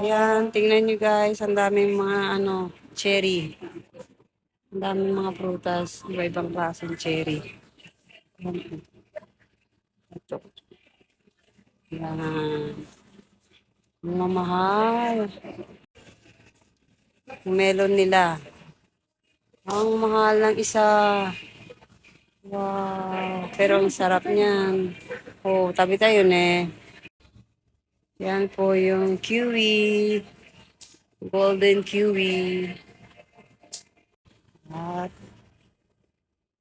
Ayan, tingnan nyo guys, ang daming mga cherry. Ang daming mga prutas, iba-ibang klaseng cherry. Ayan. Ito. Ayan. Mga mahal. Yung melon nila. Ang mahal ng isa. Wow. Pero ang sarap niyan. Oh, tabi tayo eh. Yan po yung kiwi. Golden kiwi. At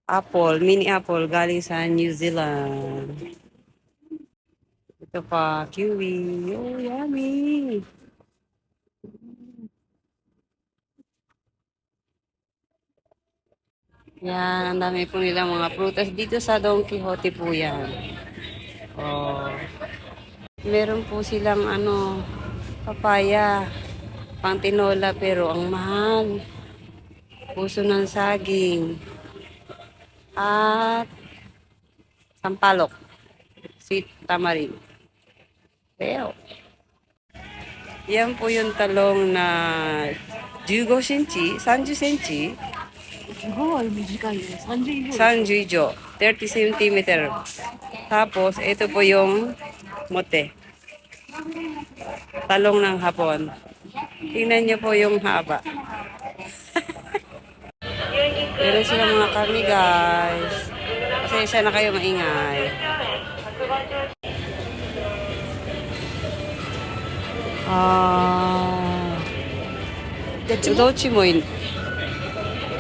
apple, mini apple galing sa New Zealand. Ito pa, kiwi. Oh, yummy. Yan, ang dami po nilang mga prutas. Dito sa Don Quixote po yan. Oh. Meron po silang papaya. Pang tinola pero ang mahal. Puso ng saging. At sampalok. Sweet tamarind. Pero, yan po yung talong na 15 cm, 30 cm. すごい短いね。30以上。30 以上. 30 cm. Tapos, ito po yung mote. Talong ng hapon. Tingnan nyo po yung haba. Meron silang mga karni guys. Pasensya na kayo maingay. Doっちもいい。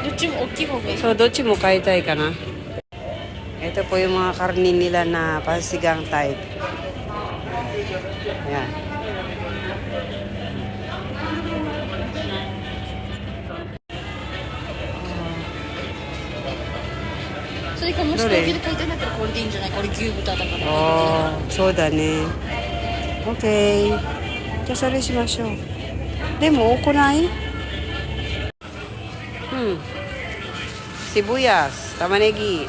どっちも大きい方がいい。So, どっちも買いたいかな。Ito po yung mga karni nila na pasigang type. Ayan. それかもし東京で買いたいんだったらこれでいいんじゃない？これ牛豚だから。Oh, そうだね。OK。じゃあそれしましょう。でも多くない？sibuyas, 玉ねぎ。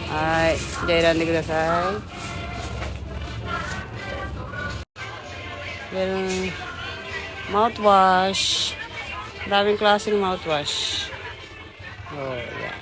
はい。じゃあ選んでください。Meron mouthwash. Daming klaseng mouthwash. Oh, yeah.